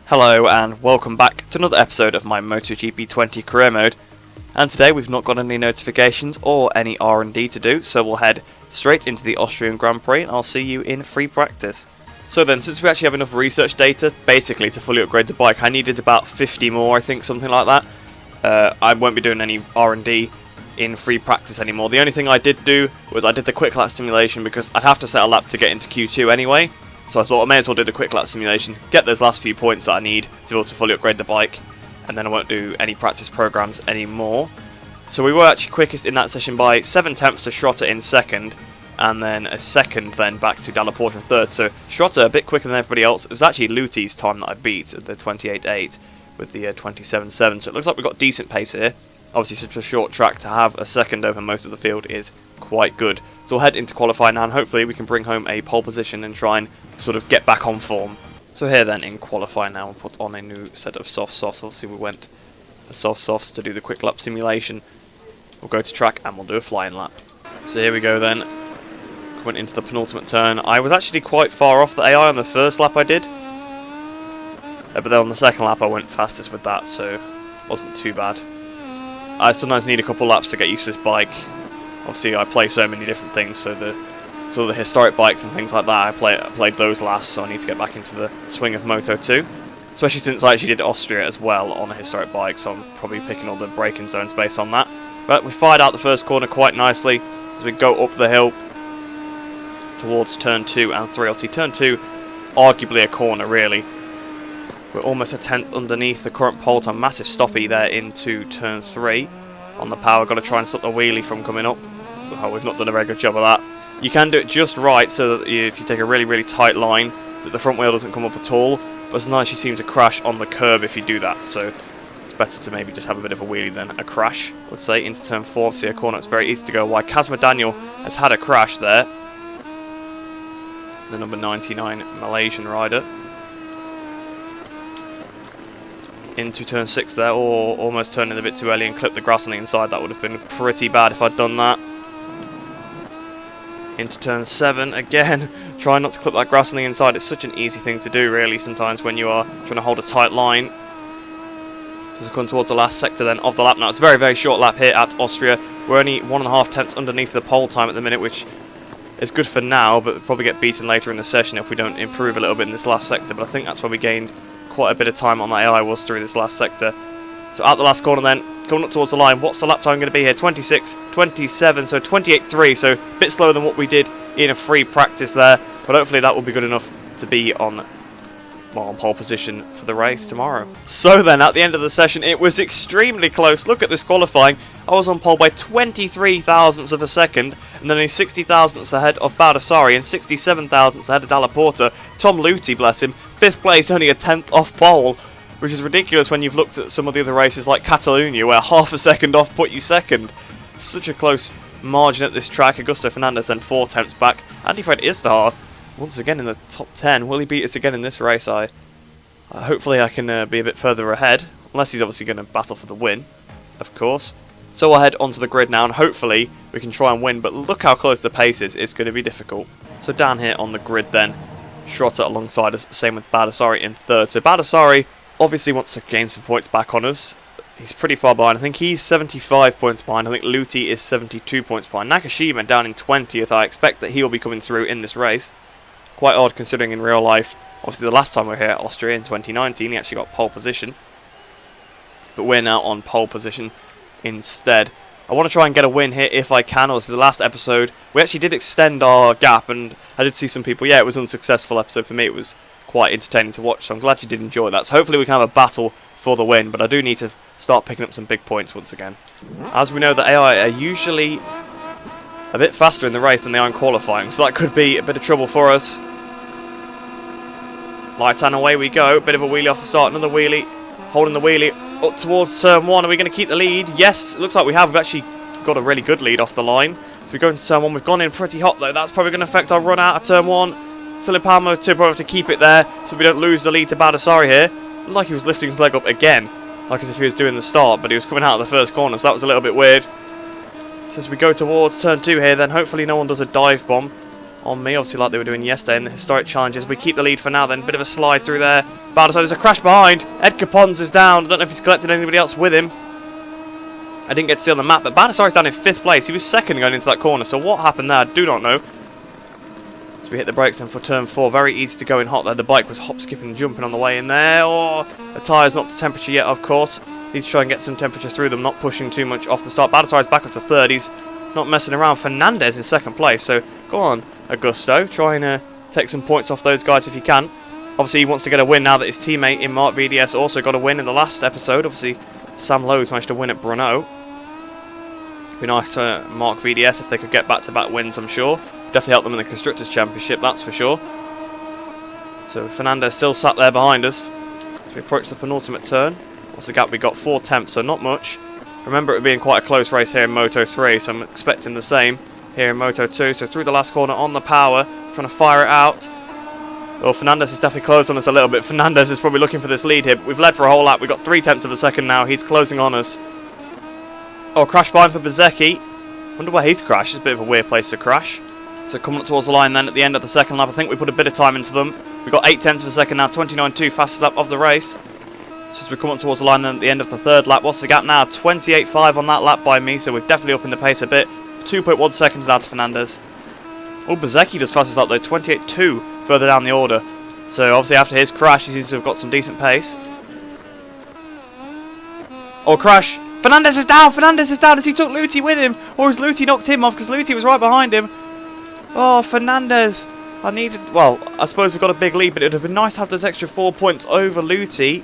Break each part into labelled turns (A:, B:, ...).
A: Hello and welcome back to another episode of my MotoGP 20 career mode, and today we've not got any notifications or any R&D to do, so we'll head straight into the Austrian Grand Prix and I'll see you in free practice. So then, since we actually have enough research data basically to fully upgrade the bike, I needed about 50 more, I think, something like that. I won't be doing any R&D in free practice anymore. The only thing I did do was I did the quick lap simulation because I'd have to set a lap to get into Q2 anyway. So I thought I may as well do the quick lap simulation, get those last few points that I need to be able to fully upgrade the bike, and then I won't do any practice programs anymore. So we were actually quickest in that session by 7 tenths to Schrotter in second, and then a second then back to Dalla Porta in third. So Schrotter a bit quicker than everybody else. It was actually Luthi's time that I beat at the 28.8 with the 27.7. So it looks like we've got decent pace here. Obviously such a short track, to have a second over most of the field is quite good. So we'll head into qualifying now and hopefully we can bring home a pole position and try and sort of get back on form. So here then in qualifying now, we'll put on a new set of softs. Obviously we went for softs to do the quick lap simulation. We'll go to track and we'll do a flying lap. So here we go then. Went into the penultimate turn. I was actually quite far off the AI on the first lap I did. But then on the second lap I went fastest with that, so it wasn't too bad. I sometimes need a couple laps to get used to this bike. Obviously I play so many different things, so the sort of the historic bikes and things like that, I played those last, so I need to get back into the swing of Moto 2. Especially since I actually did Austria as well on a historic bike, so I'm probably picking all the braking zones based on that. But we fired out the first corner quite nicely as we go up the hill towards turn 2 and 3. Obviously turn 2, arguably a corner really. We're almost a tenth underneath the current pole time. Massive stoppy there into turn 3 on the power. Got to try and stop the wheelie from coming up. Oh, we've not done a very good job of that. You can do it just right so that if you take a really tight line, that the front wheel doesn't come up at all. But sometimes you seem to crash on the curb if you do that. So it's better to maybe just have a bit of a wheelie than a crash, I would say. Into turn 4, obviously a corner it's very easy to go wide. Kazma Daniel has had a crash there. The number 99 Malaysian rider. Into turn 6 there, or almost turning a bit too early and clipped the grass on the inside. That would have been pretty bad if I'd done that. Into turn 7 again. Try not to clip that grass on the inside. It's such an easy thing to do really sometimes when you are trying to hold a tight line. As we come towards the last sector then of the lap now. It's a very short lap here at Austria. We're only 1.5 tenths underneath the pole time at the minute, which is good for now, but we'll probably get beaten later in the session if we don't improve a little bit in this last sector. But I think that's where we gained quite a bit of time on that AI was through this last sector. So out the last corner then, coming up towards the line, what's the lap time going to be here? 26, 27, so 28.3, so a bit slower than what we did in a free practice there, but hopefully that will be good enough to be on pole position for the race tomorrow. So then, at the end of the session, it was extremely close. Look at this qualifying. I was on pole by 23 thousandths of a second, and then only 60 thousandths ahead of Baldassarri and 67 thousandths ahead of Dalla Porta. Tom Luthi, bless him, 5th place, only a tenth off pole, which is ridiculous when you've looked at some of the other races like Catalonia, where half a second off put you second. Such a close margin at this track. Augusto Fernandez then 4 tenths back. Andy Fred Istahar once again in the top 10. Will he beat us again in this race? Hopefully I can be a bit further ahead, unless he's obviously going to battle for the win, of course. So we'll head onto the grid now and hopefully we can try and win, but look how close the pace is. It's going to be difficult. So down here on the grid then, Schrotter alongside us, same with Baldassarri in third. So Baldassarri obviously wants to gain some points back on us. He's pretty far behind. I think he's 75 points behind. I think Luthi is 72 points behind. Nakashima down in 20th. I expect that he'll be coming through in this race. Quite odd considering in real life, obviously the last time we were here at Austria in 2019, he actually got pole position. But we're now on pole position instead. I want to try and get a win here if I can. Obviously the last episode, we actually did extend our gap and I did see some people, yeah, it was an unsuccessful episode. For me it was quite entertaining to watch, so I'm glad you did enjoy that. So hopefully we can have a battle for the win, but I do need to start picking up some big points once again. As we know, the AI are usually a bit faster in the race than they are in qualifying, so that could be a bit of trouble for us. Lights and away we go. Bit of a wheelie off the start, another wheelie. Holding the wheelie up towards turn 1. Are we going to keep the lead? Yes, it looks like we have. We've actually got a really good lead off the line. So we go into turn 1. We've gone in pretty hot though. That's probably going to affect our run out of turn 1. Still in power mode 2, probably have to keep it there so we don't lose the lead to Baldassarri here. Looked like he was lifting his leg up again, like as if he was doing the start, but he was coming out of the first corner, so that was a little bit weird. So as we go towards turn 2 here, then hopefully no one does a dive bomb. on me, obviously like they were doing yesterday in the historic challenges. We keep the lead for now then. Bit of a slide through there. Baldassarri, there's a crash behind. Ed Capons is down. I don't know if he's collected anybody else with him. I didn't get to see on the map, but Baldassarri's down in 5th place. He was second going into that corner, so what happened there, I do not know. So we hit the brakes then for turn 4. Very easy to go in hot there. The bike was hop, skipping and jumping on the way in there. Oh, the tyre's not to temperature yet, of course. Need to try and get some temperature through them, not pushing too much off the start. Baldassarri's back up to 3rd. He's not messing around. Fernandez in 2nd place, so go on, Augusto. Try and take some points off those guys if you can. Obviously, he wants to get a win now that his teammate in Mark VDS also got a win in the last episode. Obviously, Sam Lowe's managed to win at Brno. Be nice to Mark VDS if they could get back-to-back wins, I'm sure. Definitely help them in the Constructors' Championship, that's for sure. So Fernandez still sat there behind us as we approach the penultimate turn. What's the gap? We got 4 tenths, so not much. Remember it being quite a close race here in Moto 3, so I'm expecting the same here in Moto 2. So through the last corner on the power, trying to fire it out. Well, Fernandez has definitely closed on us a little bit. Fernandez is probably looking for this lead here. We've led for a whole lap. We've got 3 tenths of a second now. He's closing on us. Oh, crash behind for Bezzecchi. Wonder where he's crashed. It's a bit of a weird place to crash. So coming up towards the line then at the end of the second lap, I think we put a bit of time into them. We've got 8 tenths of a second now, 29.2, fastest lap of the race. So as we come up towards the line then at the end of the 3rd lap, what's the gap now? 28.5 on that lap by me, so we're definitely upping the pace a bit. 2.1 seconds now to Fernandez. Oh, Bezzecchi does fastest lap though, 28.2 further down the order. So obviously after his crash, he seems to have got some decent pace. Oh, crash. Fernandez is down! Fernandez is down as he took Luthi with him! Or has Luthi knocked him off because Luthi was right behind him? Oh, Fernandez! Well, I suppose we've got a big lead, but it would have been nice to have those extra 4 points over Luthi.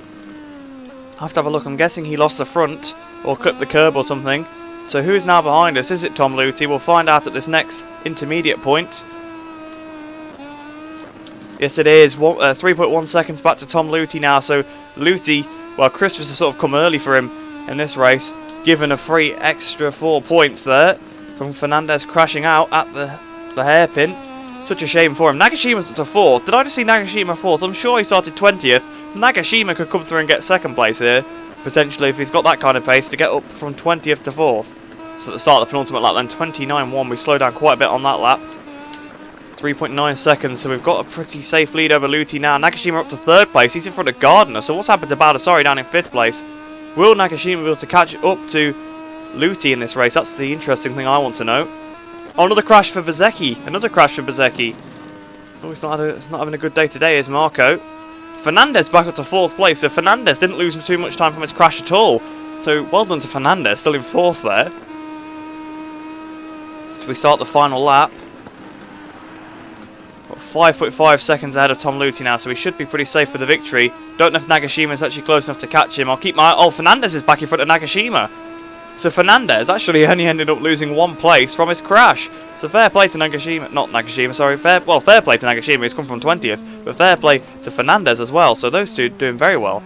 A: I have to have a look. I'm guessing he lost the front or clipped the curb or something. So who is now behind us? Is it Tom Luthi? We'll find out at this next intermediate point. Yes, it is. 3.1 seconds back to Tom Luthi now. So Luthi, well, Christmas has sort of come early for him in this race, given a free extra 4 points there from Fernandez crashing out at the hairpin. Such a shame for him. Nagashima's up to 4th. Did I just see Nagashima 4th? I'm sure he started 20th. Nagashima could come through and get 2nd place here, potentially, if he's got that kind of pace to get up from 20th to 4th. So at the start of the penultimate lap then, 29.1. We slowed down quite a bit on that lap. 3.9 seconds, so we've got a pretty safe lead over Luthi now. Nagashima up to 3rd place. He's in front of Gardner. So what's happened to Baldassarri down in 5th place? Will Nagashima be able to catch up to Luthi in this race? That's the interesting thing I want to know. Oh, another crash for Bezzecchi. Another crash for Bezzecchi. Oh, he's not having a good day today, is Marco. Fernandez back up to 4th place. So Fernandez didn't lose too much time from his crash at all. So well done to Fernandez, still in 4th there. So we start the final lap. 5.5 seconds ahead of Tom Luthi now, so he should be pretty safe for the victory. Don't know if Nagashima is actually close enough to catch him. I'll keep my eye. Oh, Fernandez is back in front of Nagashima. So Fernandez actually only ended up losing 1 place from his crash. So fair play to Nagashima. Not Nagashima, sorry. Fair play to Nagashima. He's come from 20th. But fair play to Fernandez as well. So those two doing very well.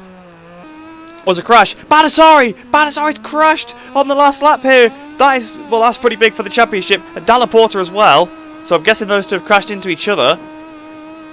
A: Was a crash. Baldassarri! Baldassarri's crashed on the last lap here. That's pretty big for the championship. And Dalla Porta as well. So I'm guessing those two have crashed into each other.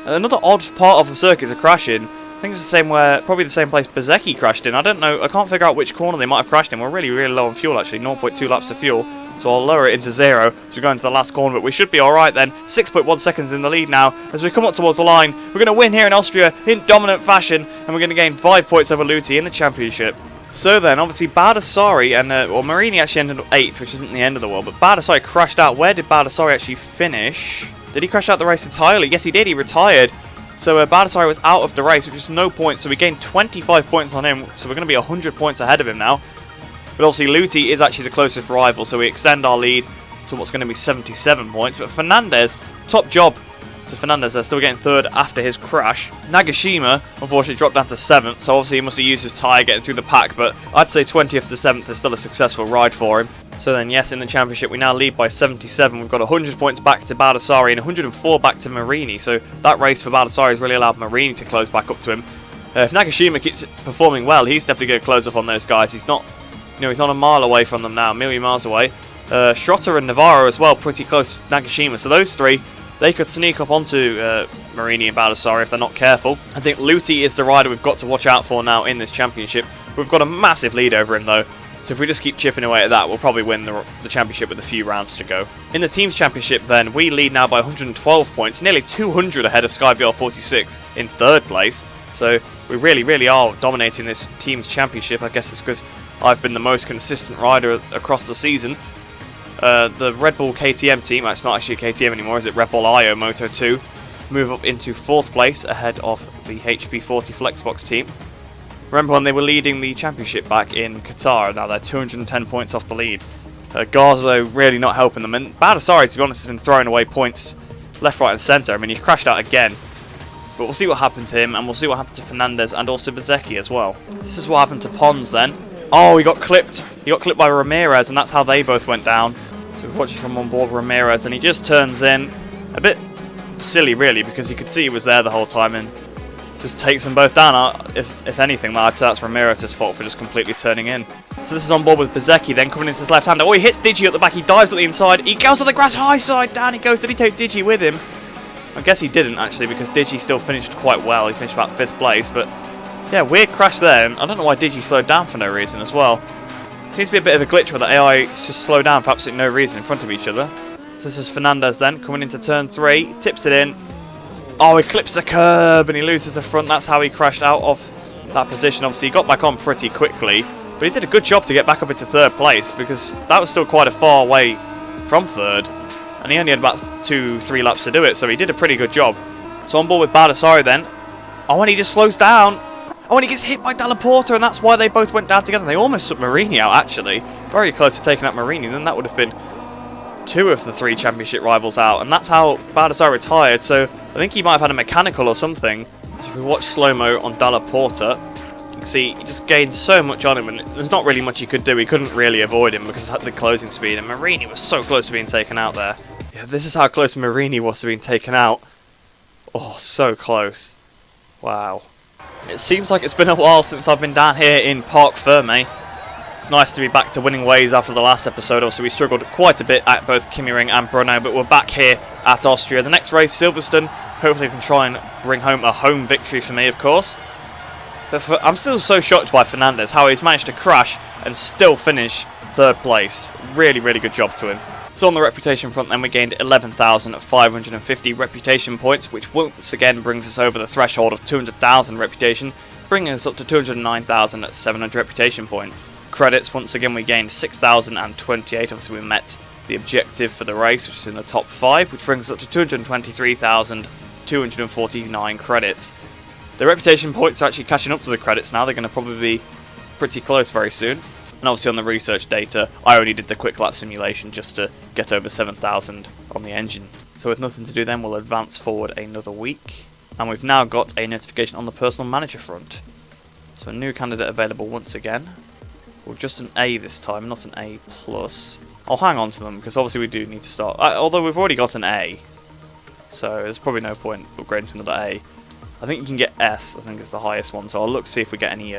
A: Another odd part of the circuit to crash in. I think it's the same probably the same place Bezzecchi crashed in. I don't know. I can't figure out which corner they might have crashed in. We're really, really low on fuel actually. 0.2 laps of fuel. So I'll lower it into 0 as we go into the last corner. But we should be alright then. 6.1 seconds in the lead now. As we come up towards the line, we're going to win here in Austria in dominant fashion. And we're going to gain 5 points over Luthi in the championship. So then, obviously, Baldassarri and Marini actually ended up 8th, which isn't the end of the world. But Baldassarri crashed out. Where did Baldassarri actually finish? Did he crash out the race entirely? Yes, he did. He retired. So Baldassarri was out of the race, which was no points. So we gained 25 points on him. So we're going to be 100 points ahead of him now. But obviously, Luthi is actually the closest rival. So we extend our lead to what's going to be 77 points. But Fernandez, top job to Fernandez. They're still getting 3rd after his crash. Nagashima, unfortunately, dropped down to 7th. So obviously, he must have used his tyre getting through the pack. But I'd say 20th to 7th is still a successful ride for him. So then, yes, in the championship, we now lead by 77. We've got 100 points back to Baldassarri and 104 back to Marini. So that race for Baldassarri has really allowed Marini to close back up to him. If Nagashima keeps performing well, he's definitely going to close up on those guys. He's not, he's not a mile away from them now, a million miles away. Schrotter and Navarro as well, pretty close to Nagashima. So those three, they could sneak up onto Marini and Baldassarri if they're not careful. I think Luthi is the rider we've got to watch out for now in this championship. We've got a massive lead over him though. So if we just keep chipping away at that, we'll probably win the championship with a few rounds to go. In the team's championship then, we lead now by 112 points, nearly 200 ahead of SkyVR46 in 3rd place. So we really are dominating this team's championship. I guess it's because I've been the most consistent rider across the season. The Red Bull KTM team, it's not actually a KTM anymore, is it? Red Bull IO Moto 2, move up into 4th place ahead of the HP40 Flexbox team. Remember when they were leading the championship back in Qatar? Now they're 210 points off the lead. Garzo really not helping them, and Baldassarri, to be honest, has been throwing away points left, right and centre. I mean, he crashed out again, but we'll see what happened to him, and we'll see what happened to Fernandez and also Bezzecchi as well. This is what happened to Pons then. Oh, he got clipped. He got clipped by Ramirez, and that's how they both went down. So we're watching from on board Ramirez, and he just turns in. A bit silly, really, because you could see he was there the whole time and just takes them both down. If anything, I'd say that's Ramirez's fault for just completely turning in. So this is on board with Bezzecchi, then coming into his left-hander. Oh, he hits Digi at the back. He dives at the inside. He goes to the grass high side. Down he goes. Did he take Digi with him? I guess he didn't, actually, because Digi still finished quite well. He finished about 5th place, but yeah, weird crash there. And I don't know why Digi slowed down for no reason as well. Seems to be a bit of a glitch where the AI just slow down for absolutely no reason in front of each other. So this is Fernandez then, coming into turn 3, tips it in. Oh, he clips the curb and he loses the front. That's how he crashed out of that position. Obviously, he got back on pretty quickly, but he did a good job to get back up into 3rd place because that was still quite a far way from 3rd, and he only had about 2-3 laps to do it, so he did a pretty good job. So on board with Baldassarri then. Oh, and he just slows down. Oh, and he gets hit by Dalla Porta, and that's why they both went down together. They almost took Marini out, actually. Very close to taking out Marini. Then that would have been 2 of the 3 championship rivals out, and that's how Baldassarri retired. So I think he might have had a mechanical or something. So if we watch slow-mo on Dalla Porta, you can see he just gained so much on him, and there's not really much he could do. He couldn't really avoid him because of the closing speed, and Marini was so close to being taken out there. Yeah, this is how close Marini was to being taken out. Oh, so close. Wow. It seems like it's been a while since I've been down here in Parc Fermé. Nice to be back to winning ways after the last episode. Obviously, we struggled quite a bit at both Kimi-Ring and Brno, but we're back here at Austria. The next race, Silverstone. Hopefully, we can try and bring home a home victory for me, of course. But I'm still so shocked by Fernandez, how he's managed to crash and still finish 3rd place. Really good job to him. So on the reputation front then, we gained 11,550 reputation points, which once again brings us over the threshold of 200,000 reputation, bringing us up to 209,700 reputation points. Credits, once again we gained 6,028, obviously we met the objective for the race, which is in the top 5, which brings us up to 223,249 credits. The reputation points are actually catching up to the credits now. They're going to probably be pretty close very soon. And obviously on the research data, I only did the quick lap simulation just to get over 7,000 on the engine. So with nothing to do then, we'll advance forward another week. And we've now got a notification on the personal manager front. So a new candidate available once again. Well, just an A this time, not an A+. I'll hang on to them because obviously we do need to start. Although we've already got an A. So there's probably no point upgrading to another A. I think you can get S, I think is the highest one. So I'll look to see if we get any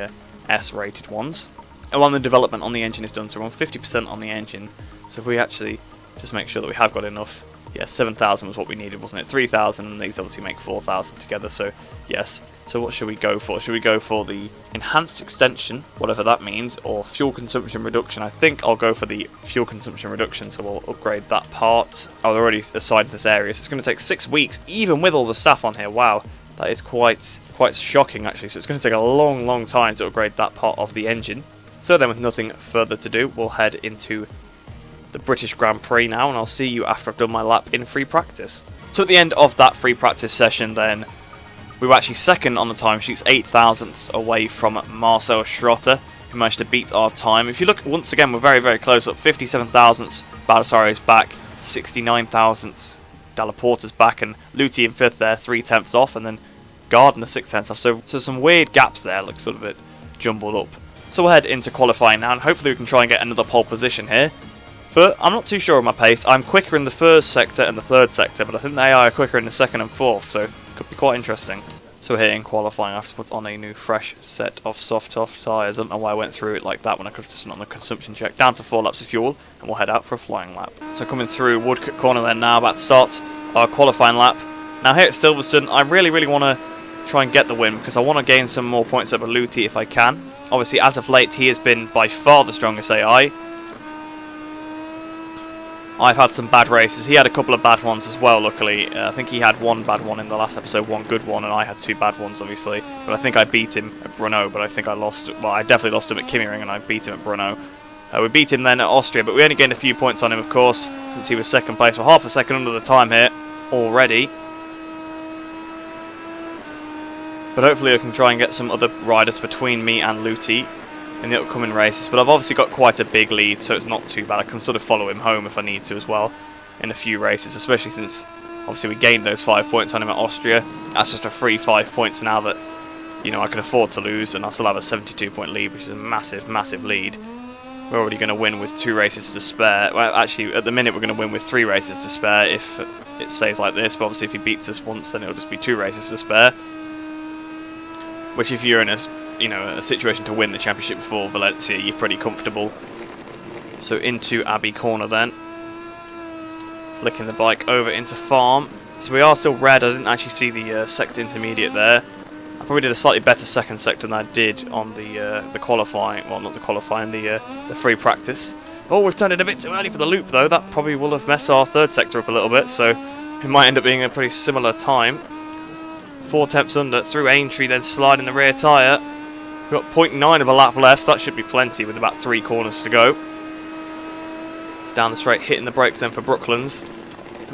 A: S rated ones. And when the development on the engine is done, so we're on 50% on the engine. So if we actually just make sure that we have got enough. Yeah, 7,000 was what we needed, wasn't it? 3,000, and these obviously make 4,000 together, so yes. So what should we go for? Should we go for the enhanced extension, whatever that means, or fuel consumption reduction? I think I'll go for the fuel consumption reduction, so we'll upgrade that part. Oh, they're already assigned this area, so it's going to take 6 weeks, even with all the staff on here. Wow, that is quite shocking, actually. So it's going to take a long time to upgrade that part of the engine. So then, with nothing further to do, we'll head into the British Grand Prix now, and I'll see you after I've done my lap in free practice. So at the end of that free practice session then, we were actually second on the timesheets, 8 thousandths away from Marcel Schrotter, who managed to beat our time. If you look, once again, we're very close up, 57 thousandths, Baldassarri is back, 69 thousandths, Dalla Porta's back, and Luthi in 5th there, 3/10 off, and then Gardner 6/10 off, so some weird gaps there, like sort of a bit jumbled up. So we'll head into qualifying now, and hopefully we can try and get another pole position here. But I'm not too sure of my pace. I'm quicker in the 1st sector and the 3rd sector, but I think they are quicker in the 2nd and 4th, so it could be quite interesting. So here in qualifying, I have to put on a new fresh set of soft tyres. I don't know why I went through it like that when I could have just done on the consumption check. Down to 4 laps of fuel, and we'll head out for a flying lap. So coming through Woodcote Corner then now, about to start our qualifying lap. Now here at Silverstone, I really want to try and get the win, because I want to gain some more points over Luthi if I can. Obviously, as of late, he has been by far the strongest AI. I've had some bad races. He had a couple of bad ones as well, luckily. I think he had one bad one in the last episode, one good one, and I had two bad ones, obviously. But I think I beat him at Brno, but I think I lost... Well, I definitely lost him at Kimmering, and I beat him at Brno. We beat him then at Austria, but we only gained a few points on him, of course, since he was second place. We're half a second under the time here already. But hopefully I can try and get some other riders between me and Luthi in the upcoming races. But I've obviously got quite a big lead, so it's not too bad. I can sort of follow him home if I need to as well in a few races, especially since obviously we gained those 5 points on him at Austria. That's just a free 5 points now that, you know, I can afford to lose, and I still have a 72-point lead, which is a massive, massive lead. We're already going to win with 2 races to spare. Well, actually, at the minute we're going to win with 3 races to spare if it stays like this. But obviously if he beats us once, then it'll just be 2 races to spare. Which, if you're in a situation to win the championship before Valencia, you're pretty comfortable. So into Abbey Corner then. Flicking the bike over into Farm. So we are still red. I didn't actually see the sector intermediate there. I probably did a slightly better second sector than I did on the qualifying. Well, not the qualifying, the free practice. Oh, we've turned it a bit too early for the loop though. That probably will have messed our third sector up a little bit. So it might end up being a pretty similar time. 4 tenths under through Aintree, then sliding the rear tyre. We've got 0.9 of a lap left, so that should be plenty with about 3 corners to go. It's down the straight, hitting the brakes then for Brooklands.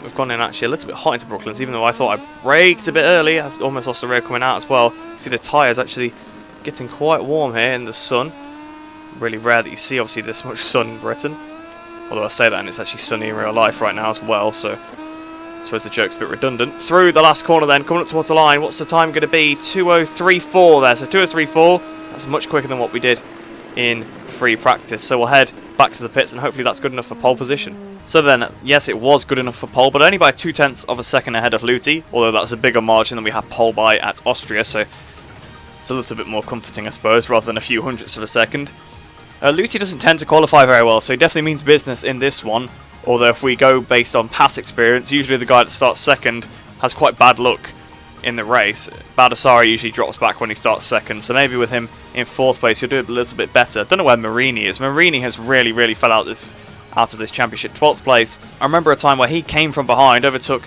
A: We've gone in actually a little bit hot into Brooklands, even though I thought I braked a bit early. I almost lost the rear coming out as well. See the tyres actually getting quite warm here in the sun. Really rare that you see obviously this much sun in Britain. Although I say that and it's actually sunny in real life right now as well, so I suppose the joke's a bit redundant. Through the last corner then, coming up towards the line. What's the time going to be? 2:03.4 there. So 2:03.4. That's much quicker than what we did in free practice. So we'll head back to the pits and hopefully that's good enough for pole position. So then, yes, it was good enough for pole, but only by 2 tenths of a second ahead of Luthi. Although that's a bigger margin than we had pole by at Austria. So it's a little bit more comforting, I suppose, rather than a few hundredths of a second. Luthi doesn't tend to qualify very well, so he definitely means business in this one. Although if we go based on past experience, usually the guy that starts second has quite bad luck in the race. Baldassarri usually drops back when he starts second, so maybe with him in 4th place he'll do it a little bit better. Don't know where Marini is. Marini has really fell out of this championship. 12th place. I remember a time where he came from behind, overtook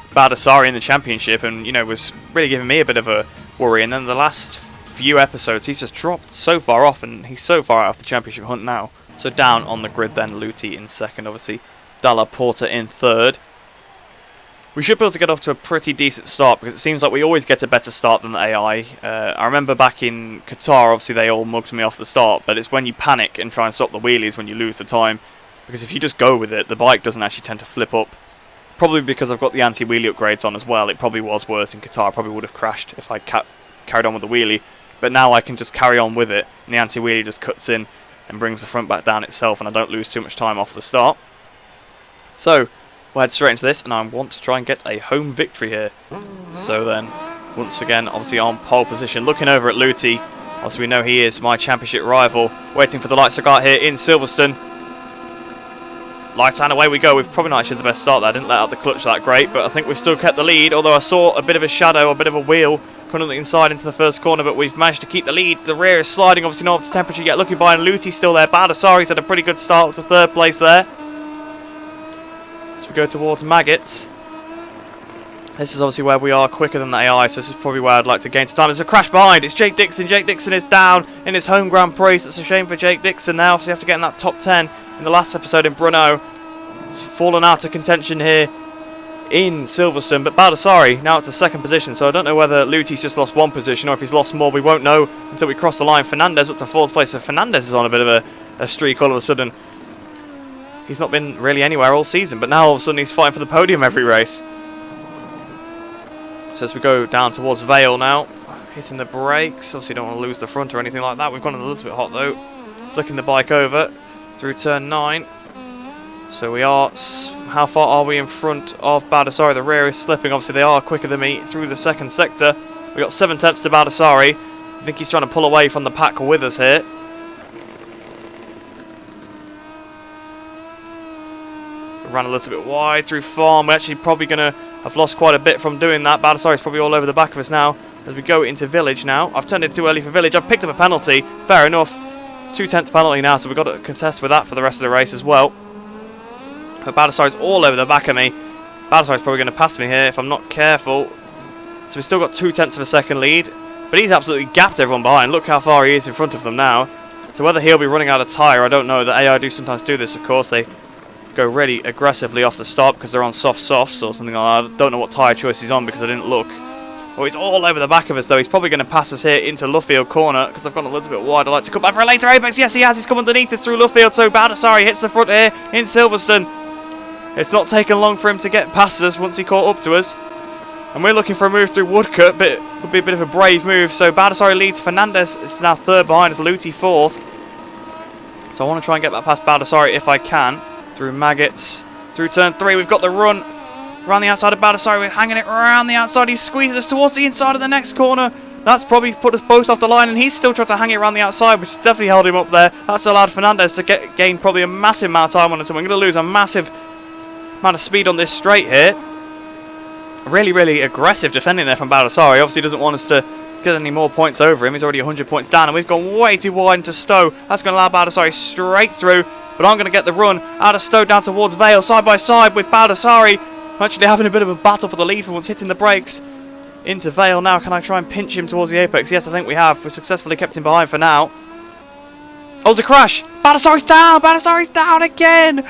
A: Baldassarri in the championship, and was really giving me a bit of a worry. And then the last few episodes he's just dropped so far off, and he's so far out of the championship hunt now. So down on the grid then, Luthi in second, obviously. Dalla Porta in third. We should be able to get off to a pretty decent start because it seems like we always get a better start than the AI. I remember back in Qatar, obviously they all mugged me off the start, but it's when you panic and try and stop the wheelies when you lose the time. Because if you just go with it, the bike doesn't actually tend to flip up. Probably because I've got the anti-wheelie upgrades on as well. It probably was worse in Qatar. I probably would have crashed if I carried on with the wheelie. But now I can just carry on with it, and the anti-wheelie just cuts in and brings the front back down itself, and I don't lose too much time off the start. So, we'll head straight into this, and I want to try and get a home victory here. So then, once again, obviously on pole position, looking over at Luthi. Obviously we know he is my championship rival. Waiting for the lights to go out here in Silverstone. Lights and away we go. We've probably not actually the best start there. I didn't let out the clutch that great, but I think we've still kept the lead. Although I saw a bit of a shadow, a bit of a wheel coming on the inside into the first corner, but we've managed to keep the lead. The rear is sliding, obviously not up to temperature yet. Looking behind, Luthi's still there. Baldassarri's had a pretty good start up to 3rd place there. As we go towards Maggots. This is obviously where we are quicker than the AI, so this is probably where I'd like to gain some time. There's a crash behind. It's Jake Dixon. Jake Dixon is down in his home Grand Prix, so it's a shame for Jake Dixon now. Obviously, after getting that top 10 in the last episode in Brno, he's fallen out of contention here in Silverstone. But Baldassarri now to 2nd position, so I don't know whether Luthi's just lost 1 position or if he's lost more. We won't know until we cross the line. Fernandez up to 4th place, so Fernandez is on a bit of a streak all of a sudden. He's not been really anywhere all season, but now all of a sudden he's fighting for the podium every race. So as we go down towards Vale now, hitting the brakes. Obviously don't want to lose the front or anything like that. We've gone a little bit hot though. Flicking the bike over through turn 9. So we are, how far are we in front of Baldassarri? The rear is slipping. Obviously they are quicker than me through the 2nd sector. We got 7 tenths to Baldassarri. I think he's trying to pull away from the pack with us here. Ran a little bit wide through Farm. We're actually probably going to have lost quite a bit from doing that. Baldassarri's probably all over the back of us now. as we go into Village now. I've turned it too early for Village. I've picked up a penalty. Fair enough. 2/10 penalty now, so we've got to contest with that for the rest of the race as well. But Baldassarri's all over the back of me. Baldassarri's probably going to pass me here if I'm not careful. So we've still got 2/10 of a second lead. But he's absolutely gapped everyone behind. Look how far he is in front of them now. So whether he'll be running out of tyre, I don't know. The AI do sometimes do this, of course. They go really aggressively off the start because they're on softs or something like that. I don't know what tyre choice he's on because I didn't look. Oh, he's all over the back of us though. He's probably going to pass us here into Luffield corner because I've gone a little bit wide. I'd like to come back for a later apex. Yes, he has. He's come underneath us through Luffield. So Baldassarri hits the front here in Silverstone. It's not taken long for him to get past us once he caught up to us. And we're looking for a move through Woodcut, but it would be a bit of a brave move. So Baldassarri leads. Fernandez is now third behind us. Luthi fourth. So I want to try and get that past Baldassarri if I can. Through Maggots. Through turn 3. We've got the run. Around the outside of Baldassarri. We're hanging it around the outside. He squeezes us towards the inside of the next corner. That's probably put us both off the line. And he's still trying to hang it around the outside, which has definitely held him up there. That's allowed Fernandez to gain probably a massive amount of time on us. And we're going to lose a massive amount of speed on this straight here. Really, really aggressive defending there from Baldassarri. Obviously doesn't want us to get any more points over him. He's already 100 points down, and we've gone way too wide into Stowe. That's going to allow Baldassarri straight through, but I'm going to get the run out of Stowe down towards Vale, side by side with Baldassarri. Actually having a bit of a battle for the lead for once, hitting the brakes into Vale now. Can I try and pinch him towards the apex? Yes, I think we have. We've successfully kept him behind for now. Oh, there's a crash. Baldassarri's down. Baldassarri's down again.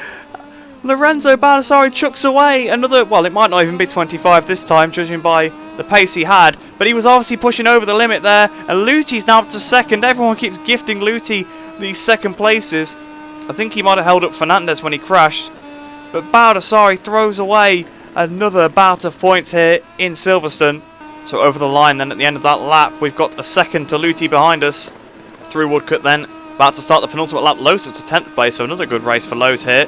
A: Lorenzo Baldassarri chucks away another, well, it might not even be 25 this time, judging by the pace he had, but he was obviously pushing over the limit there, and Luthi's now up to second. Everyone keeps gifting Luthi these second places. I think he might have held up Fernandez when he crashed, but Baldassarri throws away another bout of points here in Silverstone. So over the line then at the end of that lap, we've got a second to Luthi behind us, through Woodcut then, about to start the penultimate lap. Lowe's up to 10th place, so another good race for Lowe's here.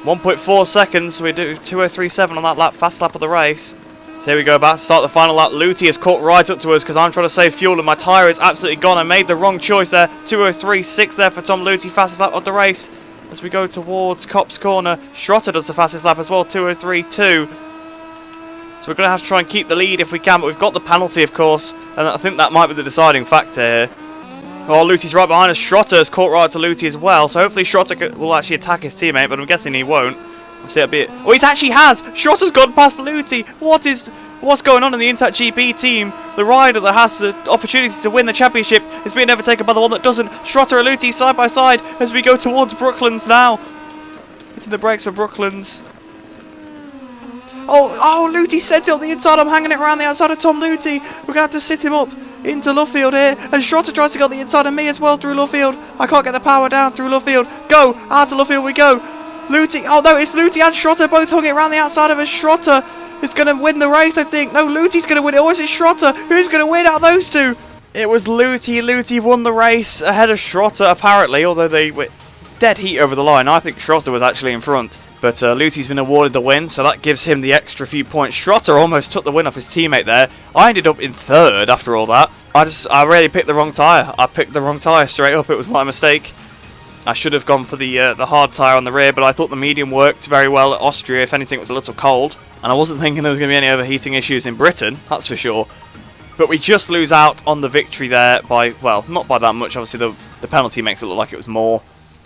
A: 1.4 seconds, we do 2:03.7 on that lap, fast lap of the race. So here we go, about to start the final lap. Luthi has caught right up to us because I'm trying to save fuel and my tyre is absolutely gone. I made the wrong choice there. 2:03.6 there for Tom Luthi, fastest lap of the race. As we go towards Copse Corner, Schrotter does the fastest lap as well, 2:03.2. So we're going to have to try and keep the lead if we can, but we've got the penalty of course, and I think that might be the deciding factor here. Oh, Luthi's right behind us. Schrotter's caught right to Luthi as well, so hopefully Schrotter will actually attack his teammate, but I'm guessing he won't. We'll see a bit. Oh, he actually has! Schrotter's gone past Luthi! What's going on in the Intact GP team? The rider that has the opportunity to win the championship is being overtaken by the one that doesn't. Schrotter and Luthi side by side as we go towards Brooklands now. Hitting the brakes for Brooklands. Oh, Luthi sent it on the inside. I'm hanging it around the outside of Tom Luthi. We're going to have to sit him up into Luffield here, and Schrotter tries to go on the inside of me as well through Luffield. I can't get the power down through Luffield. Go! Out to Luffield we go. Luthi, oh no, it's Luthi and Schrotter both hung it around the outside of us. Schrotter is going to win the race, I think. No, Luthi's going to win it, or is it Schrotter? Who's going to win out of those two? It was Luthi. Luthi won the race ahead of Schrotter apparently, although they were dead heat over the line. I think Schrotter was actually in front. But Luthi's been awarded the win, so that gives him the extra few points. Schrotter almost took the win off his teammate there. I ended up in third after all that. I really picked the wrong tyre. I picked the wrong tyre straight up. It was my mistake. I should have gone for the hard tyre on the rear, but I thought the medium worked very well at Austria. If anything, it was a little cold. And I wasn't thinking there was going to be any overheating issues in Britain, that's for sure. But we just lose out on the victory there by, well, not by that much. Obviously, the penalty makes it look like it was more.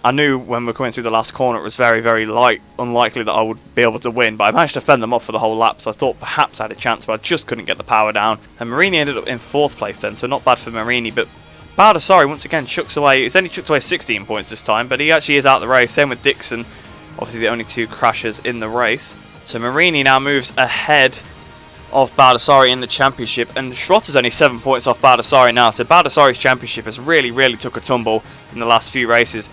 A: I knew when we were coming through the last corner it was very, very unlikely that I would be able to win, but I managed to fend them off for the whole lap, so I thought perhaps I had a chance, but I just couldn't get the power down. And Marini ended up in 4th place then, so not bad for Marini, but Baldassarri once again chucks away. He's only chucked away 16 points this time, but he actually is out of the race. Same with Dixon, obviously the only 2 crashers in the race. So Marini now moves ahead of Baldassarri in the championship, and Schrotter's only 7 points off Baldassarri now, so Baldassarri's championship has really, really took a tumble in the last few races.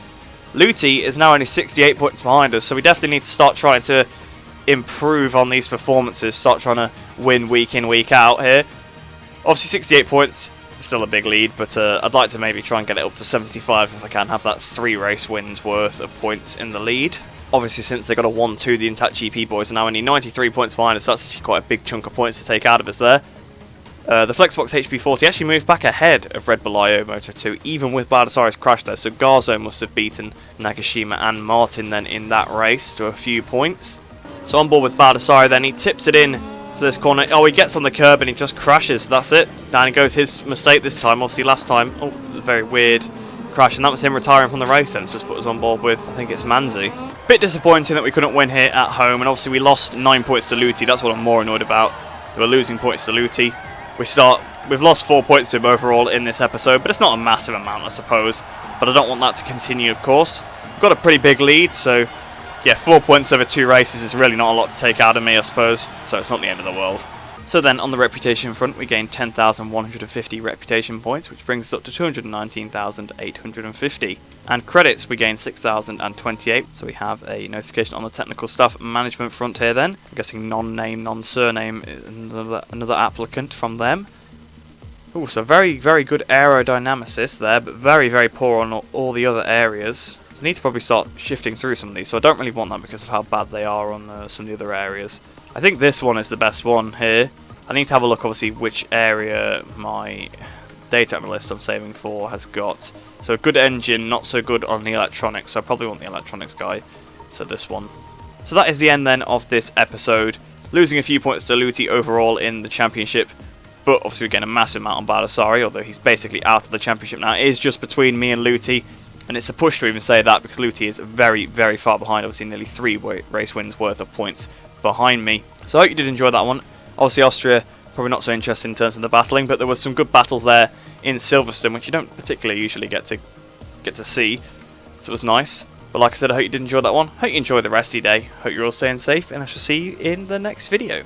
A: Luthi is now only 68 points behind us, so we definitely need to start trying to improve on these performances, start trying to win week in, week out here. Obviously 68 points, still a big lead, but I'd like to maybe try and get it up to 75 if I can, have that 3 race wins worth of points in the lead. Obviously since they got a 1-2, the Intact GP boys are now only 93 points behind us, so that's actually quite a big chunk of points to take out of us there. The Flexbox HP40 actually moved back ahead of Red Bull IO Moto 2, even with Baldassarri's crash there, so Garzo must have beaten Nagashima and Martin then in that race to a few points. So on board with Baldassarri then, he tips it in to this corner. Oh, he gets on the curb and he just crashes. That's it. Down goes his mistake this time. Obviously, last time, oh, a very weird crash, and that was him retiring from the race. Then it's just put us on board with, I think it's Manzi. Bit disappointing that we couldn't win here at home, and obviously we lost 9 points to Luthi. That's what I'm more annoyed about. They were losing points to Luthi. We've lost 4 points to him overall in this episode, but it's not a massive amount, I suppose. But I don't want that to continue, of course. We've got a pretty big lead, so yeah, 4 points over 2 races is really not a lot to take out of me, I suppose. So it's not the end of the world. So then, on the reputation front, we gained 10,150 reputation points, which brings us up to 219,850. And credits, we gained 6,028. So we have a notification on the technical stuff management front here then. I'm guessing non-name, non-surname, another applicant from them. Oh, so very, very good aerodynamicist there, but very, very poor on all the other areas. I need to probably start shifting through some of these, so I don't really want that because of how bad they are on some of the other areas. I think this one is the best one here. I need to have a look, obviously, which area my data analyst I'm saving for has got. So good engine, not so good on the electronics, so I probably want the electronics guy. So this one. So that is the end then of this episode. Losing a few points to Luthi overall in the championship, but obviously we get a massive amount on Baldassarri, although he's basically out of the championship now. It is just between me and Luthi, and it's a push to even say that because Luthi is very, very far behind, obviously nearly 3 race wins worth of points behind me. So I hope you did enjoy that one. Obviously Austria, probably not so interested in terms of the battling, but there was some good battles there in Silverstone, which you don't particularly usually get to see. So it was nice. But like I said, I hope you did enjoy that one. Hope you enjoy the rest of your day. Hope you're all staying safe, and I shall see you in the next video.